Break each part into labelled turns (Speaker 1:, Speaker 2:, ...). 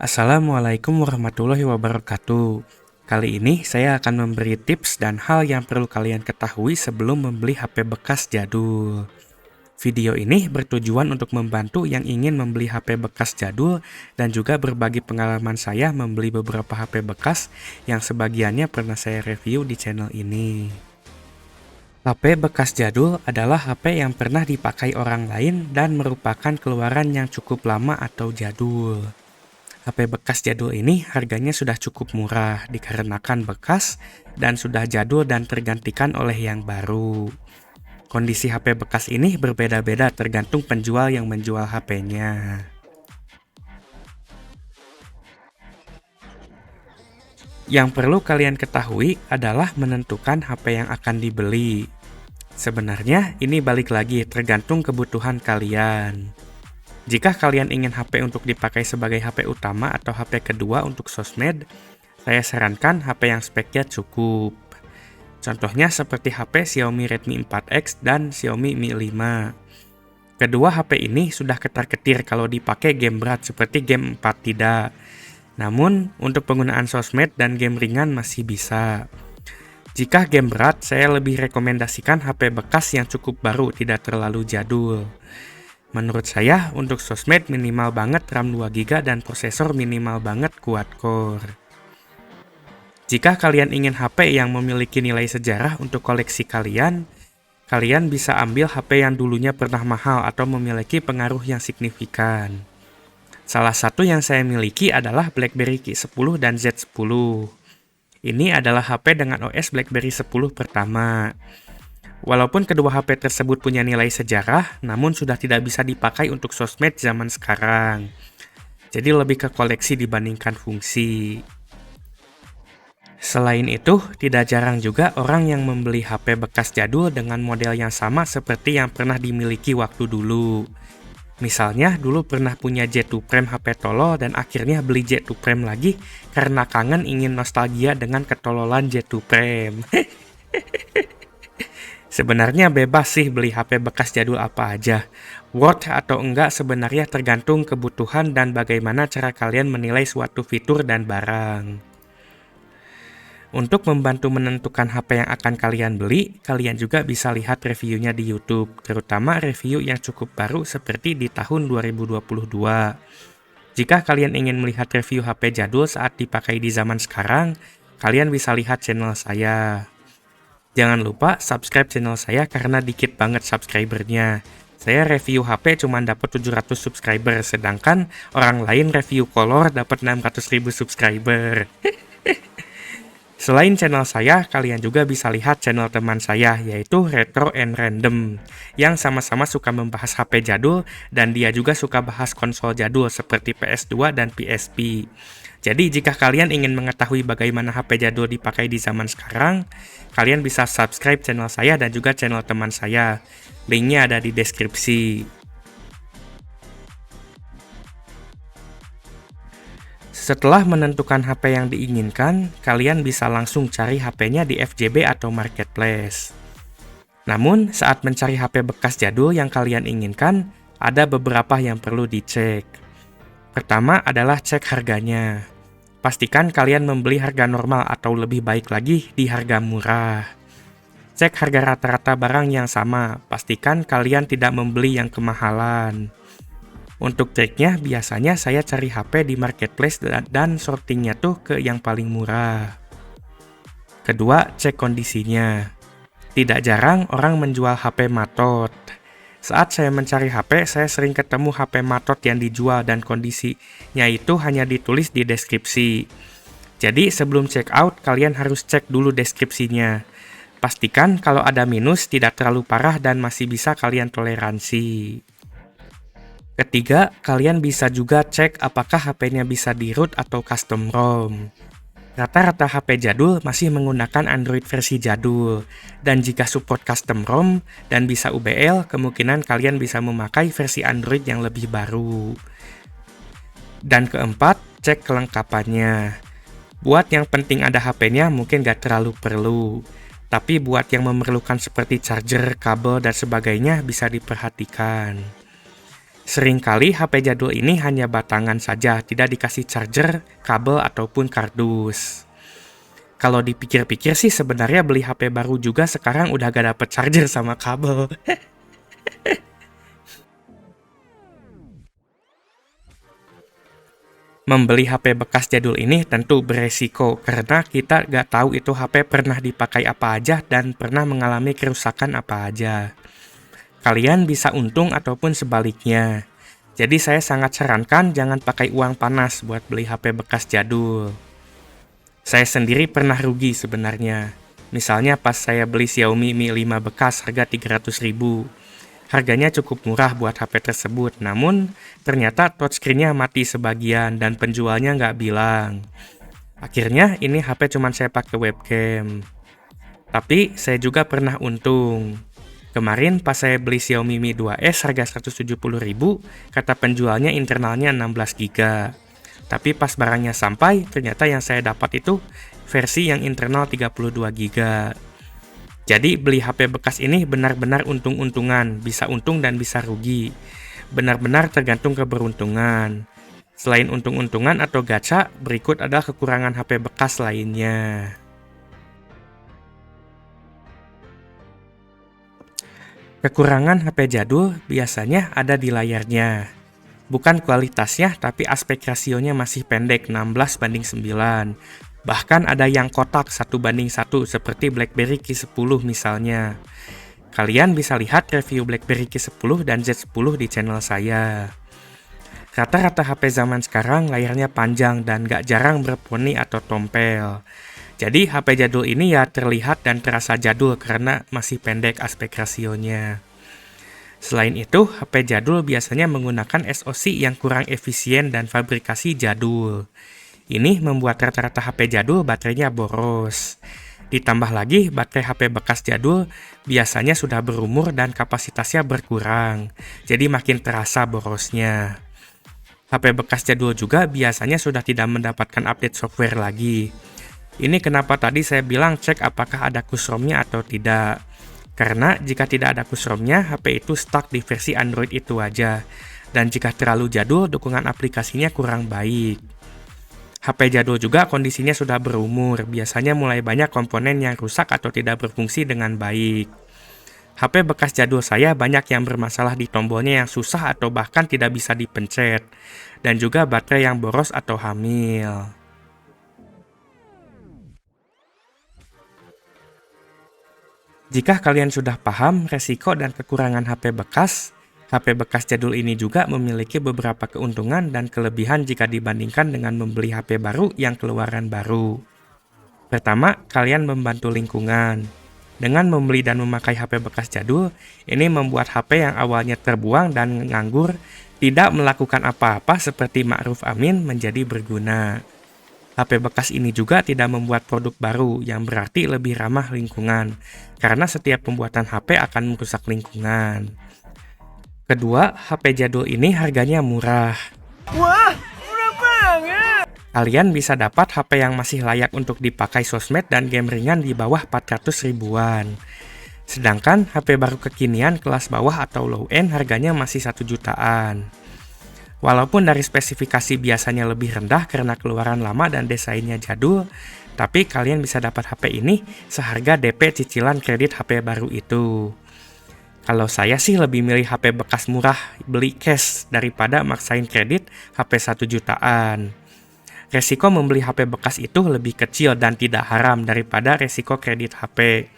Speaker 1: Assalamualaikum warahmatullahi wabarakatuh. Kali ini saya akan memberi tips dan hal yang perlu kalian ketahui sebelum membeli HP bekas jadul. Video ini bertujuan untuk membantu yang ingin membeli HP bekas jadul dan juga berbagi pengalaman saya membeli beberapa HP bekas yang sebagiannya pernah saya review di channel ini. HP bekas jadul adalah HP yang pernah dipakai orang lain dan merupakan keluaran yang cukup lama atau jadul. HP bekas jadul ini harganya sudah cukup murah dikarenakan bekas dan sudah jadul dan tergantikan oleh yang baru. Kondisi HP bekas ini berbeda-beda tergantung penjual yang menjual HP-nya. Yang perlu kalian ketahui adalah menentukan HP yang akan dibeli. Sebenarnya ini balik lagi tergantung kebutuhan kalian. Jika kalian ingin HP untuk dipakai sebagai HP utama atau HP kedua untuk sosmed, saya sarankan HP yang speknya cukup. Contohnya seperti HP Xiaomi Redmi 4X dan Xiaomi Mi 5. Kedua HP ini sudah ketar-ketir kalau dipakai game berat seperti game 4 tidak. Namun, untuk penggunaan sosmed dan game ringan masih bisa. Jika game berat, saya lebih rekomendasikan HP bekas yang cukup baru, tidak terlalu jadul. Menurut saya, untuk sosmed minimal banget RAM 2GB dan prosesor minimal banget quad-core. Jika kalian ingin HP yang memiliki nilai sejarah untuk koleksi kalian bisa ambil HP yang dulunya pernah mahal atau memiliki pengaruh yang signifikan. Salah satu yang saya miliki adalah BlackBerry Q10 dan Z10. Ini adalah HP dengan OS BlackBerry 10 pertama. Walaupun kedua HP tersebut punya nilai sejarah, namun sudah tidak bisa dipakai untuk sosmed zaman sekarang. Jadi lebih ke koleksi dibandingkan fungsi. Selain itu, tidak jarang juga orang yang membeli HP bekas jadul dengan model yang sama seperti yang pernah dimiliki waktu dulu. Misalnya, dulu pernah punya J2 Prime HP tolol dan akhirnya beli J2 Prime lagi karena kangen ingin nostalgia dengan ketololan J2 Prime. Sebenarnya bebas sih beli HP bekas jadul apa aja. Worth atau enggak sebenarnya tergantung kebutuhan dan bagaimana cara kalian menilai suatu fitur dan barang. Untuk membantu menentukan HP yang akan kalian beli, kalian juga bisa lihat reviewnya di YouTube, terutama review yang cukup baru seperti di tahun 2022. Jika kalian ingin melihat review HP jadul saat dipakai di zaman sekarang, kalian bisa lihat channel saya. Jangan lupa subscribe channel saya karena dikit banget subscribernya. Saya review HP cuma dapat 700 subscriber, sedangkan orang lain review color dapat 600.000 subscriber. Selain channel saya, kalian juga bisa lihat channel teman saya, yaitu Retro and Random, yang sama-sama suka membahas HP jadul, dan dia juga suka bahas konsol jadul seperti PS2 dan PSP. Jadi jika kalian ingin mengetahui bagaimana HP jadul dipakai di zaman sekarang, kalian bisa subscribe channel saya dan juga channel teman saya. Linknya ada di deskripsi. Setelah menentukan HP yang diinginkan, kalian bisa langsung cari HP-nya di FJB atau Marketplace. Namun, saat mencari HP bekas jadul yang kalian inginkan, ada beberapa yang perlu dicek. Pertama adalah cek harganya. Pastikan kalian membeli harga normal atau lebih baik lagi di harga murah. Cek harga rata-rata barang yang sama, pastikan kalian tidak membeli yang kemahalan. Untuk ceknya, biasanya saya cari HP di Marketplace dan sortingnya tuh ke yang paling murah. Kedua, cek kondisinya. Tidak jarang orang menjual HP matot. Saat saya mencari HP, saya sering ketemu HP matot yang dijual dan kondisinya itu hanya ditulis di deskripsi. Jadi sebelum check out, kalian harus cek dulu deskripsinya. Pastikan kalau ada minus tidak terlalu parah dan masih bisa kalian toleransi. Ketiga, kalian bisa juga cek apakah HP-nya bisa di-root atau custom ROM. Rata-rata HP jadul masih menggunakan Android versi jadul, dan jika support custom ROM dan bisa UBL, kemungkinan kalian bisa memakai versi Android yang lebih baru. Dan keempat, cek kelengkapannya. Buat yang penting ada HP-nya mungkin gak terlalu perlu, tapi buat yang memerlukan seperti charger, kabel, dan sebagainya bisa diperhatikan. Seringkali HP jadul ini hanya batangan saja, tidak dikasih charger, kabel, ataupun kardus. Kalau dipikir-pikir sih sebenarnya beli HP baru juga sekarang udah gak dapet charger sama kabel. Membeli HP bekas jadul ini tentu beresiko karena kita gak tahu itu HP pernah dipakai apa aja dan pernah mengalami kerusakan apa aja. Kalian bisa untung ataupun sebaliknya. Jadi saya sangat sarankan jangan pakai uang panas buat beli HP bekas jadul. Saya sendiri pernah rugi sebenarnya. Misalnya pas saya beli Xiaomi Mi 5 bekas harga 300.000. Harganya cukup murah buat HP tersebut, namun ternyata touchscreen-nya mati sebagian dan penjualnya nggak bilang. Akhirnya ini HP cuma saya pakai webcam. Tapi saya juga pernah untung. Kemarin pas saya beli Xiaomi Mi 2S harga 170.000, kata penjualnya internalnya 16 GB. Tapi pas barangnya sampai, ternyata yang saya dapat itu versi yang internal 32 GB. Jadi beli HP bekas ini benar-benar untung-untungan, bisa untung dan bisa rugi. Benar-benar tergantung keberuntungan. Selain untung-untungan atau gacha, berikut adalah kekurangan HP bekas lainnya. Kekurangan HP jadul biasanya ada di layarnya. Bukan kualitasnya, tapi aspek rasionya masih pendek 16:9. Bahkan ada yang kotak 1:1 seperti BlackBerry Q10 misalnya. Kalian bisa lihat review BlackBerry Q10 dan Z10 di channel saya. Rata-rata HP zaman sekarang layarnya panjang dan gak jarang berponi atau tompel. Jadi HP jadul ini ya terlihat dan terasa jadul karena masih pendek aspek rasionya. Selain itu, HP jadul biasanya menggunakan SoC yang kurang efisien dan fabrikasi jadul. Ini membuat rata-rata HP jadul baterainya boros. Ditambah lagi, baterai HP bekas jadul biasanya sudah berumur dan kapasitasnya berkurang, jadi makin terasa borosnya. HP bekas jadul juga biasanya sudah tidak mendapatkan update software lagi. Ini kenapa tadi saya bilang cek apakah ada kusromnya atau tidak. Karena jika tidak ada kusromnya, HP itu stuck di versi Android itu aja. Dan jika terlalu jadul, dukungan aplikasinya kurang baik. HP jadul juga kondisinya sudah berumur, biasanya mulai banyak komponen yang rusak atau tidak berfungsi dengan baik. HP bekas jadul saya banyak yang bermasalah di tombolnya yang susah atau bahkan tidak bisa dipencet, dan juga baterai yang boros atau hamil. Jika kalian sudah paham resiko dan kekurangan HP bekas jadul ini juga memiliki beberapa keuntungan dan kelebihan jika dibandingkan dengan membeli HP baru yang keluaran baru. Pertama, kalian membantu lingkungan. Dengan membeli dan memakai HP bekas jadul, ini membuat HP yang awalnya terbuang dan nganggur tidak melakukan apa-apa seperti Ma'ruf Amin menjadi berguna. HP bekas ini juga tidak membuat produk baru yang berarti lebih ramah lingkungan, karena setiap pembuatan HP akan merusak lingkungan. Kedua, HP jadul ini harganya murah.
Speaker 2: Wah, murah banget!
Speaker 1: Kalian bisa dapat HP yang masih layak untuk dipakai sosmed dan game ringan di bawah 400 ribuan. Sedangkan HP baru kekinian kelas bawah atau low-end harganya masih 1 jutaan. Walaupun dari spesifikasi biasanya lebih rendah karena keluaran lama dan desainnya jadul, tapi kalian bisa dapat HP ini seharga DP cicilan kredit HP baru itu. Kalau saya sih lebih milih HP bekas murah beli cash daripada maksain kredit HP 1 jutaan. Resiko membeli HP bekas itu lebih kecil dan tidak haram daripada resiko kredit HP.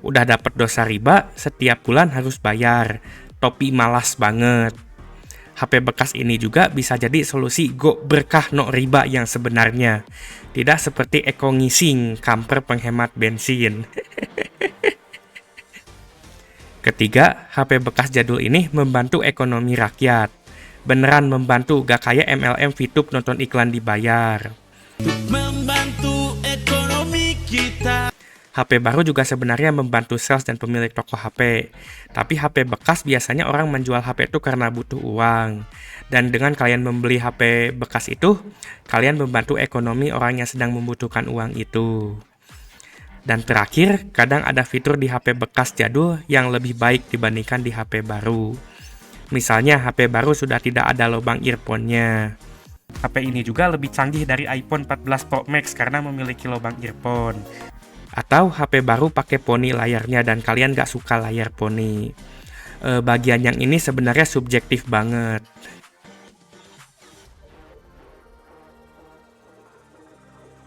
Speaker 1: Udah dapat dosa riba, setiap bulan harus bayar. Topi malas banget. HP bekas ini juga bisa jadi solusi go berkah no riba yang sebenarnya. Tidak seperti Eko Ngising, kamper penghemat bensin. Ketiga, HP bekas jadul ini membantu ekonomi rakyat. Beneran membantu, gak kayak MLM VTube nonton iklan dibayar.
Speaker 2: Membantu ekonomi kita.
Speaker 1: HP baru juga sebenarnya membantu sales dan pemilik toko HP. Tapi HP bekas biasanya orang menjual HP itu karena butuh uang. Dan dengan kalian membeli HP bekas itu, kalian membantu ekonomi orang yang sedang membutuhkan uang itu. Dan terakhir, kadang ada fitur di HP bekas jadul yang lebih baik dibandingkan di HP baru. Misalnya HP baru sudah tidak ada lubang earphone-nya. HP ini juga lebih canggih dari iPhone 14 Pro Max karena memiliki lubang earphone. Atau HP baru pakai poni layarnya dan kalian gak suka layar poni. Bagian yang ini sebenarnya subjektif banget.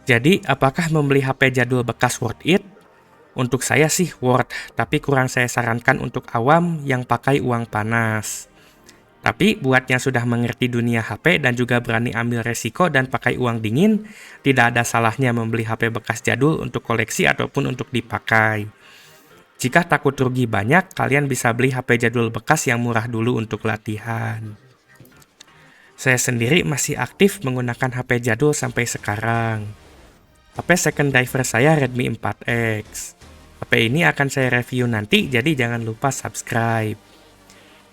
Speaker 1: Jadi, apakah membeli HP jadul bekas worth it? Untuk saya sih worth, tapi kurang saya sarankan untuk awam yang pakai uang panas. Tapi buat yang sudah mengerti dunia HP dan juga berani ambil resiko dan pakai uang dingin, tidak ada salahnya membeli HP bekas jadul untuk koleksi ataupun untuk dipakai. Jika takut rugi banyak, kalian bisa beli HP jadul bekas yang murah dulu untuk latihan. Saya sendiri masih aktif menggunakan HP jadul sampai sekarang. HP second driver saya Redmi 4X. HP ini akan saya review nanti, jadi jangan lupa subscribe.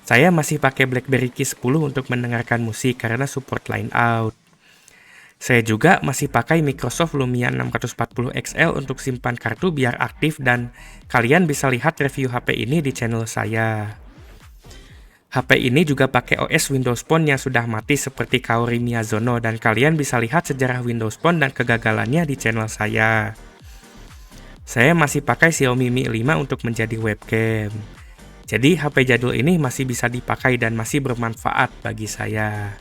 Speaker 1: Saya masih pakai BlackBerry Key 10 untuk mendengarkan musik karena support line out. Saya juga masih pakai Microsoft Lumia 640 XL untuk simpan kartu biar aktif dan kalian bisa lihat review HP ini di channel saya. HP ini juga pakai OS Windows Phone yang sudah mati seperti Kaori Miyazono dan kalian bisa lihat sejarah Windows Phone dan kegagalannya di channel saya. Saya masih pakai Xiaomi Mi 5 untuk menjadi webcam. Jadi HP jadul ini masih bisa dipakai dan masih bermanfaat bagi saya.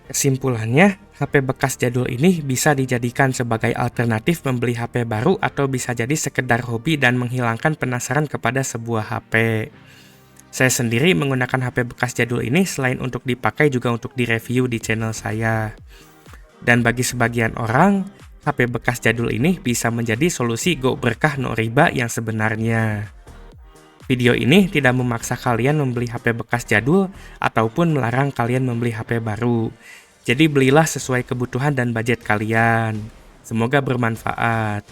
Speaker 1: Kesimpulannya, HP bekas jadul ini bisa dijadikan sebagai alternatif membeli HP baru atau bisa jadi sekedar hobi dan menghilangkan penasaran kepada sebuah HP. Saya sendiri menggunakan HP bekas jadul ini selain untuk dipakai juga untuk direview di channel saya. Dan bagi sebagian orang, HP bekas jadul ini bisa menjadi solusi go berkah no riba yang sebenarnya. Video ini tidak memaksa kalian membeli HP bekas jadul ataupun melarang kalian membeli HP baru. Jadi belilah sesuai kebutuhan dan budget kalian. Semoga bermanfaat.